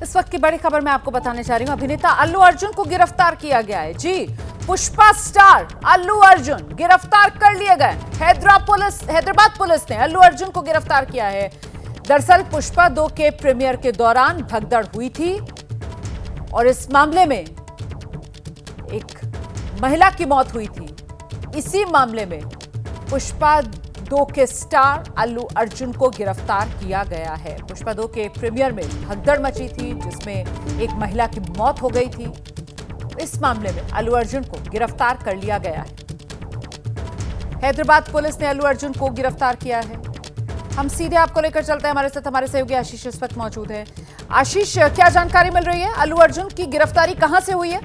इस वक्त की बड़ी खबर मैं आपको बताने जा रही हूं। अभिनेता अल्लू अर्जुन को गिरफ्तार किया गया है। जी, पुष्पा स्टार अल्लू अर्जुन गिरफ्तार कर लिए गए। हैदराबाद पुलिस ने अल्लू अर्जुन को गिरफ्तार किया है। दरअसल पुष्पा 2 के प्रीमियर के दौरान भगदड़ हुई थी और इस मामले में एक महिला की मौत हुई थी। इसी मामले में पुष्पा 2 के स्टार अल्लू अर्जुन को गिरफ्तार किया गया है। पुष्पा 2 के प्रीमियर में भगदड़ मची थी जिसमें एक महिला की मौत हो गई थी। इस मामले में अल्लू अर्जुन को गिरफ्तार कर लिया गया है। हैदराबाद पुलिस ने अल्लू अर्जुन को गिरफ्तार किया है। हम सीधे आपको लेकर चलते हैं। हमारे साथ हमारे सहयोगी आशीष इस वक्त मौजूद है। आशीष, क्या जानकारी मिल रही है? अल्लू अर्जुन की गिरफ्तारी कहां से हुई है?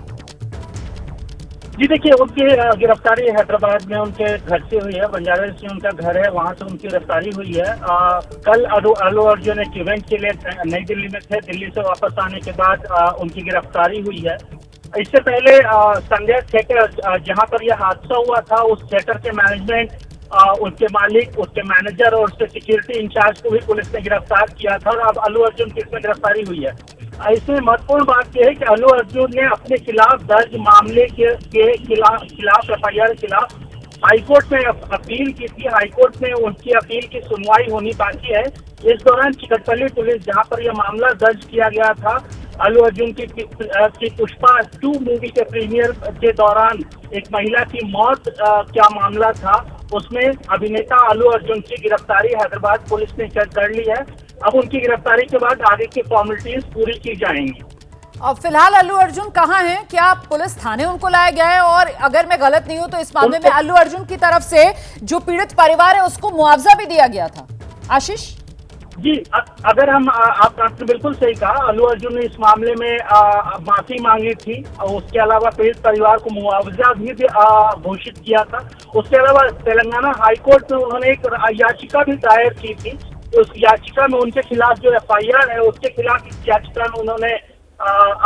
जी देखिए, उनकी गिरफ्तारी हैदराबाद में उनके घर से हुई है। बंजाराहिल्स में उनका घर है, वहां से उनकी गिरफ्तारी हुई है। कल अल्लू अर्जुन एक इवेंट के लिए नई दिल्ली में थे। दिल्ली से वापस आने के बाद उनकी गिरफ्तारी हुई है। इससे पहले संध्या थिएटर जहां पर यह हादसा हुआ था, उस थिएटर के मैनेजमेंट, उसके मालिक, उसके मैनेजर और उसके सिक्योरिटी इंचार्ज को भी पुलिस ने गिरफ्तार किया था। और अब अल्लू अर्जुन की इसमें गिरफ्तारी हुई है। इसमें महत्वपूर्ण बात यह है कि अल्लू अर्जुन ने अपने खिलाफ दर्ज मामले के खिलाफ एफआईआर के खिलाफ हाईकोर्ट में अपील की थी। हाईकोर्ट में उनकी अपील की सुनवाई होनी बाकी है। इस दौरान चिकटपल्ली पुलिस, जहां पर यह मामला दर्ज किया गया था, अल्लू अर्जुन की पुष्पा 2 मूवी के प्रीमियर के दौरान एक महिला की मौत क्या मामला था, उसमें अभिनेता अल्लू अर्जुन की गिरफ्तारी हैदराबाद पुलिस ने कर ली है। अब उनकी गिरफ्तारी के बाद आगे की फॉर्मेलिटीज पूरी की जाएंगी। और फिलहाल अल्लू अर्जुन कहां हैं? क्या पुलिस थाने उनको लाया गया है? और अगर मैं गलत नहीं हूं तो इस मामले में अल्लू अर्जुन की तरफ से जो पीड़ित परिवार है उसको मुआवजा भी दिया गया था। आशीष जी, अगर हम आपने बिल्कुल सही कहा। अल्लू अर्जुन ने इस मामले में माफी मांगी थी और उसके अलावा पीड़ित परिवार को मुआवजा भी घोषित किया था। उसके अलावा तेलंगाना हाईकोर्ट में उन्होंने एक याचिका भी दायर की थी। उस याचिका में उनके खिलाफ जो एफआईआर है, उसके खिलाफ इस याचिका में उन्होंने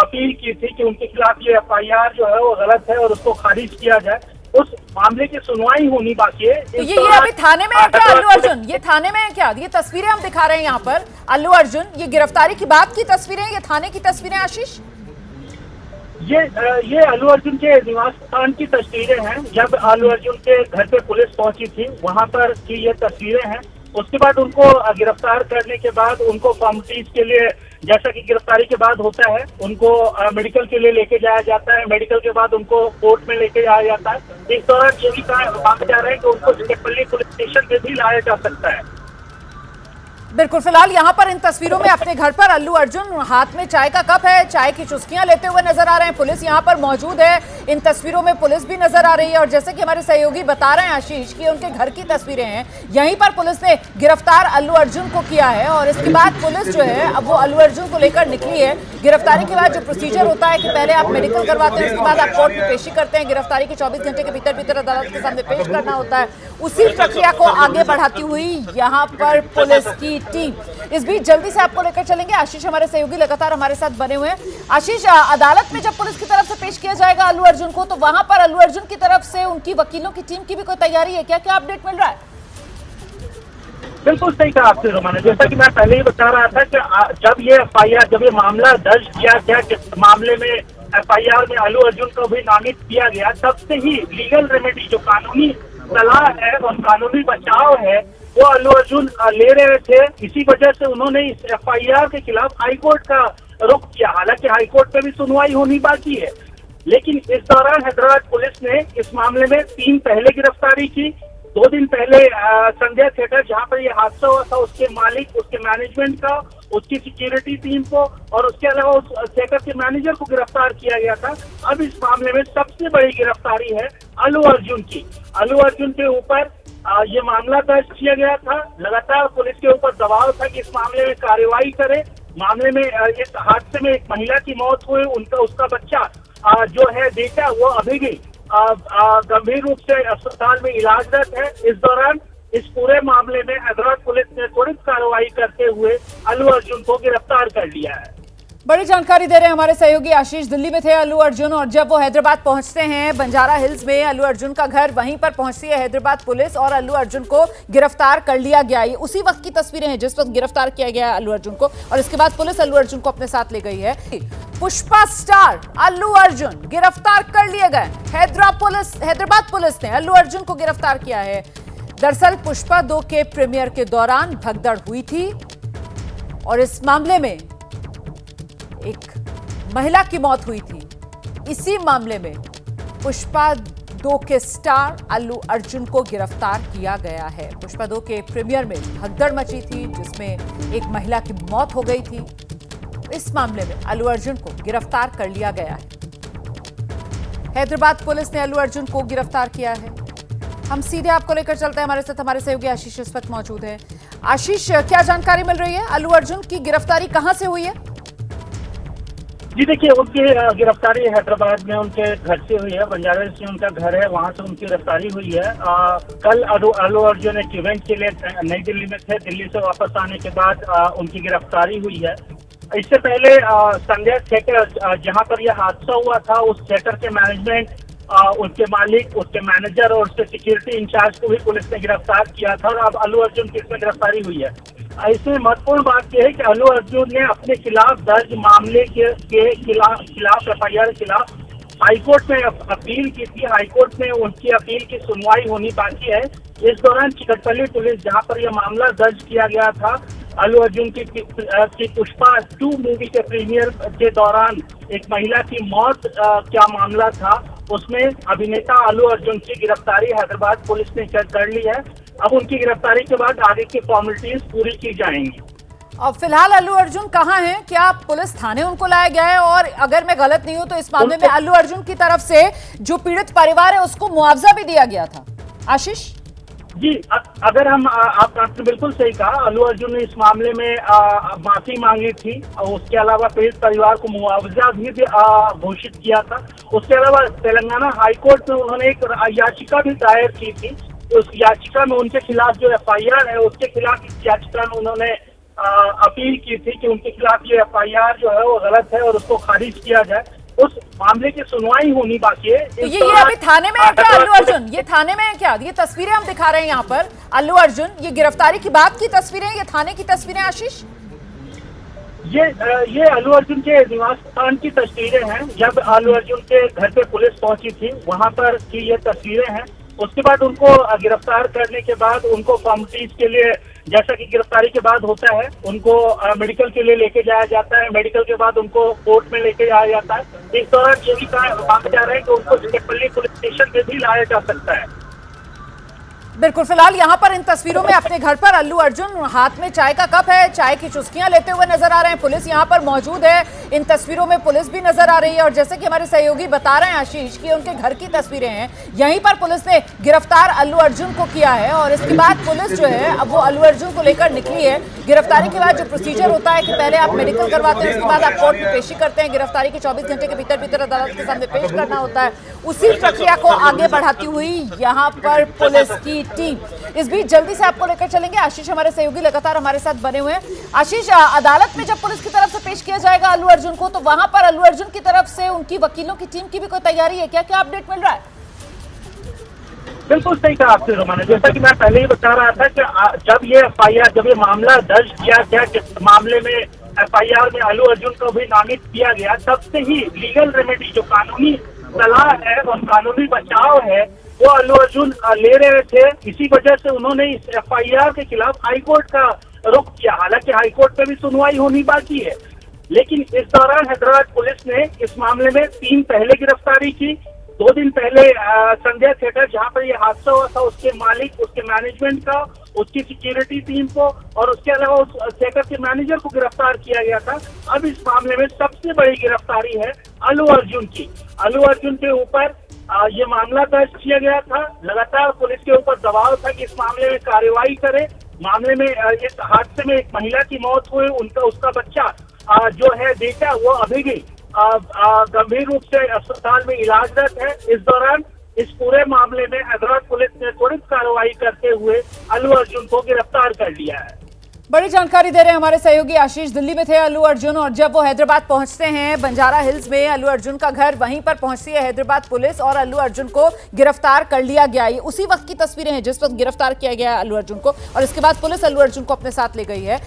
अपील की थी कि उनके खिलाफ ये एफआईआर जो है वो गलत है और उसको खारिज किया जाए। उस मामले की सुनवाई होनी बाकी है। तो ये अभी थाने में है क्या अल्लू अर्जुन? ये थाने में है क्या? ये तस्वीरें हम दिखा रहे हैं यहाँ पर अल्लू अर्जुन, ये गिरफ्तारी की बाद की तस्वीरें, ये थाने की तस्वीरें। आशीष, ये अल्लू अर्जुन के निवास स्थान की तस्वीरें हैं। जब अल्लू अर्जुन के घर पे पुलिस पहुंची थी, वहां पर की ये तस्वीरें हैं। उसके बाद उनको गिरफ्तार करने के बाद उनको फॉर्मेलिटीज के लिए, जैसा कि गिरफ्तारी के बाद होता है, उनको मेडिकल के लिए लेके जाया जाता है। मेडिकल के बाद उनको कोर्ट में लेके जाया जाता है। इस दौरान ये भी कहा जा रहा है कि उनको चिकटपल्ली पुलिस स्टेशन पे भी लाया जा सकता है। बिल्कुल। फिलहाल यहाँ पर इन तस्वीरों में अपने घर पर अल्लू अर्जुन हाथ में चाय का कप है, चाय की चुस्कियां लेते हुए नजर आ रहे हैं। पुलिस यहाँ पर मौजूद है। इन तस्वीरों में पुलिस भी नजर आ रही है। और जैसे कि हमारे सहयोगी बता रहे हैं आशीष कि उनके घर की तस्वीरें हैं। यहीं पर पुलिस ने गिरफ्तार अल्लू अर्जुन को किया है और इसके बाद पुलिस जो है अब वो अल्लू अर्जुन को लेकर निकली है। गिरफ्तारी के बाद जो प्रोसीजर होता है कि पहले आप मेडिकल करवाते हैं, उसके बाद आप कोर्ट में पेशी करते हैं। गिरफ्तारी के 24 घंटे के भीतर अदालत के सामने पेश करना होता है। उसी प्रक्रिया को आगे बढ़ाती हुई यहाँ पर पुलिस की टीम इस बीच जल्दी से आपको लेकर चलेंगे। आशीष, हमारे सहयोगी लगातार हमारे साथ बने हुए हैं। आशीष, अदालत में जब पुलिस की तरफ से पेश किया जाएगा अल्लू अर्जुन को, तो वहां पर अल्लू अर्जुन की तरफ से उनकी वकीलों की टीम की भी कोई तैयारी है क्या? क्या अपडेट मिल रहा है? बिल्कुल सही कहा आपने रोमाना। जैसा कि मैं पहले ही बता रहा था कि जब ये मामला दर्ज किया गया, जिस मामले में एफआईआर में अल्लू अर्जुन को भी नामित किया गया, तब से ही लीगल रेमेडी, जो कानूनी सलाह है और कानूनी बचाव है, वो अल्लू अर्जुन ले रहे थे। इसी वजह से उन्होंने इस एफआईआर के खिलाफ हाईकोर्ट का रुख किया। हालांकि हाईकोर्ट में भी सुनवाई होनी बाकी है, लेकिन इस दौरान हैदराबाद पुलिस ने इस मामले में 3 पहले गिरफ्तारी की। 2 दिन पहले संध्या थिएटर, जहां पर यह हादसा हुआ था, उसके मालिक, उसके मैनेजमेंट का, उसकी सिक्योरिटी टीम को और उसके अलावा उस थिएटर के मैनेजर को गिरफ्तार किया गया था। अब इस मामले में सबसे बड़ी गिरफ्तारी है अल्लू अर्जुन की। अल्लू अर्जुन के ऊपर ये मामला दर्ज किया गया था। लगातार पुलिस के ऊपर दबाव था कि इस मामले में कार्रवाई करे। मामले में इस हादसे में एक महिला की मौत हुई। उसका बच्चा जो है बेटा, वो अभी भी गंभीर रूप से अस्पताल में इलाजरत है। इस दौरान इस पूरे मामले में हैदराबाद पुलिस ने त्वरित कार्रवाई करते हुए अल्लू अर्जुन को गिरफ्तार कर लिया है। बड़ी जानकारी दे रहे हैं हमारे सहयोगी आशीष। दिल्ली में थे अल्लू अर्जुन और जब वो हैदराबाद पहुंचते हैं बंजारा हिल्स में अल्लू अर्जुन का घर, वहीं पर पहुंचती है हैदराबाद पुलिस और अल्लू अर्जुन को गिरफ्तार कर लिया गया। ये उसी वक्त की तस्वीरें हैं जिस वक्त गिरफ्तार किया गया है अल्लू अर्जुन को और इसके बाद पुलिस अल्लू अर्जुन को अपने साथ ले गई है। पुष्पा स्टार अल्लू अर्जुन गिरफ्तार कर लिए गए। हैदराबाद पुलिस ने अल्लू अर्जुन को गिरफ्तार किया है। दरअसल पुष्पा 2 के प्रीमियर के दौरान भगदड़ हुई थी और इस मामले में एक महिला की मौत हुई थी। इसी मामले में पुष्पा 2 के स्टार अल्लू अर्जुन को गिरफ्तार किया गया है। पुष्पा 2 के प्रीमियर में भगदड़ मची थी जिसमें एक महिला की मौत हो गई थी। इस मामले में अल्लू अर्जुन को गिरफ्तार कर लिया गया है। हैदराबाद पुलिस ने अल्लू अर्जुन को गिरफ्तार किया है। हम सीधे आपको लेकर चलते हैं, हमारे साथ हमारे सहयोगी आशीष इस वक्त मौजूद है। आशीष, क्या जानकारी मिल रही है? अल्लू अर्जुन की गिरफ्तारी कहां से हुई है? जी देखिए, उनकी गिरफ्तारी हैदराबाद में उनके घर से हुई है। बंजारा से उनका घर है, वहां से उनकी गिरफ्तारी हुई है। कल अल्लू अर्जुन एक इवेंट के लिए नई दिल्ली में थे। दिल्ली से वापस आने के बाद उनकी गिरफ्तारी हुई है। इससे पहले संध्या थिएटर जहां पर यह हादसा हुआ था, उस थिएटर के मैनेजमेंट, उसके मालिक, उसके मैनेजर और उसके सिक्योरिटी इंचार्ज को भी पुलिस ने गिरफ्तार किया था और अब अल्लू अर्जुन की इसमें गिरफ्तारी हुई है। इसमें महत्वपूर्ण बात यह है कि अल्लू अर्जुन ने अपने खिलाफ दर्ज मामले के खिलाफ एफआईआर के खिलाफ हाईकोर्ट में अपील की थी। हाईकोर्ट में उनकी अपील की सुनवाई होनी बाकी है। इस दौरान चिकटपल्ली पुलिस, जहां पर यह मामला दर्ज किया गया था, अल्लू अर्जुन की पुष्पा 2 मूवी के प्रीमियर के दौरान एक महिला की मौत क्या मामला था, उसमें अभिनेता अल्लू अर्जुन की गिरफ्तारी हैदराबाद पुलिस ने कर ली है। अब उनकी गिरफ्तारी के बाद आगे की फॉर्मेलिटीज पूरी की जाएंगी। और फिलहाल अल्लू अर्जुन कहां हैं? क्या पुलिस थाने उनको लाया गया है? और अगर मैं गलत नहीं हूं तो इस मामले में अल्लू अर्जुन की तरफ से जो पीड़ित परिवार है उसको मुआवजा भी दिया गया था। आशीष जी, अगर हम आपने बिल्कुल सही कहा, अल्लू अर्जुन ने इस मामले में माफी मांगी थी और उसके अलावा पीड़ित परिवार को मुआवजा भी घोषित किया था। उसके अलावा तेलंगाना हाईकोर्ट में उन्होंने एक याचिका भी दायर की थी। उस याचिका में उनके खिलाफ जो एफआईआर है, उसके खिलाफ इस याचिका में उन्होंने अपील की थी कि उनके खिलाफ ये एफआईआर जो है वो गलत है और उसको खारिज किया जाए। उस मामले की सुनवाई होनी बाकी है। तो ये अभी थाने में है क्या अल्लू अर्जुन? ये थाने में है क्या? ये तस्वीरें हम दिखा रहे हैं यहाँ पर अल्लू अर्जुन, ये गिरफ्तारी की बात की तस्वीरें, ये थाने की तस्वीरें। आशीष, ये अल्लू अर्जुन के निवास स्थान की तस्वीरें हैं। जब अल्लू अर्जुन के घर पे पुलिस पहुंची थी, वहां पर की ये तस्वीरें हैं। उसके बाद उनको गिरफ्तार करने के बाद उनको फॉर्मेलिटीज के लिए, जैसा कि गिरफ्तारी के बाद होता है, उनको मेडिकल के लिए लेके जाया जाता है। मेडिकल के बाद उनको कोर्ट में लेके जाया जाता है। इस दौरान ये भी कहा जा रहा है कि उनको चिकटपल्ली पुलिस स्टेशन पे भी लाया जा सकता है। बिल्कुल, फिलहाल यहाँ पर इन तस्वीरों में अपने घर पर अल्लू अर्जुन, हाथ में चाय का कप है, चाय की चुस्कियां लेते हुए नजर आ रहे हैं। पुलिस यहाँ पर मौजूद है। इन तस्वीरों में पुलिस भी नजर आ रही है और जैसे कि हमारे सहयोगी बता रहे हैं आशीष कि उनके घर की तस्वीरें हैं। यहीं पर पुलिस ने गिरफ्तार अल्लू अर्जुन को किया है और इसके बाद पुलिस जो है अब वो अल्लू अर्जुन को लेकर निकली है। गिरफ्तारी के बाद जो प्रोसीजर होता है कि पहले आप मेडिकल करवाते हैं, उसके बाद आप कोर्ट में पेशी करते हैं। गिरफ्तारी के 24 घंटे के भीतर अदालत के सामने पेश करना होता है। उसी प्रक्रिया को आगे बढ़ाती हुई यहाँ पर पुलिस की टीम इस बीच जल्दी से आपको लेकर चलेंगे। आशीष हमारे सहयोगी लगातार हमारे साथ बने हुए हैं। आशीष, अदालत में जब पुलिस की तरफ से पेश किया जाएगा अल्लू अर्जुन को, तो वहां पर अल्लू अर्जुन की तरफ से उनकी वकीलों की टीम की भी कोई तैयारी है क्या? क्या अपडेट मिल रहा है? बिल्कुल सही कहा आपने रोमाना। जैसा कि मैं पहले ही बता रहा था कि जब ये मामला दर्ज किया गया, जिस मामले में एफआईआर में अल्लू अर्जुन को भी नामित किया गया, तब से ही लीगल रेमेडी, जो कानूनी सलाह है और कानूनी बचाव है, वो अल्लू अर्जुन ले रहे थे। इसी वजह से उन्होंने इस एफआईआर के खिलाफ हाईकोर्ट का रुख किया। हालांकि हाईकोर्ट में भी सुनवाई होनी बाकी है, लेकिन इस दौरान हैदराबाद पुलिस ने इस मामले में 3 पहले गिरफ्तारी की। 2 दिन पहले संध्या थिएटर, जहां पर यह हादसा हुआ था, उसके मालिक, उसके मैनेजमेंट का, उसकी सिक्योरिटी टीम को और उसके अलावा उस थिएटर के मैनेजर को गिरफ्तार किया गया था। अब इस मामले में सबसे बड़ी गिरफ्तारी है अल्लू अर्जुन की। अल्लू अर्जुन के ऊपर ये मामला दर्ज किया गया था। लगातार पुलिस के ऊपर दबाव था कि इस मामले में कार्रवाई करे। मामले में इस हादसे में एक महिला की मौत हुई, उसका बच्चा जो है बेटा, वो अभी भी गंभीर रूप से अस्पताल में इलाजरत है। इस दौरान इस पूरे मामले में हैदराबाद पुलिस ने त्वरित कार्रवाई करते हुए अल्लू अर्जुन को गिरफ्तार कर लिया है। बड़ी जानकारी दे रहे हैं हमारे सहयोगी आशीष। दिल्ली में थे अल्लू अर्जुन और जब वो हैदराबाद पहुंचते हैं बंजारा हिल्स में अल्लू अर्जुन का घर, वहीं पर पहुंचती है हैदराबाद पुलिस और अल्लू अर्जुन को गिरफ्तार कर लिया गया। ये उसी वक्त की तस्वीरें हैं जिस वक्त गिरफ्तार किया गया अल्लू अर्जुन को, और इसके बाद पुलिस अल्लू अर्जुन को अपने साथ ले गई है।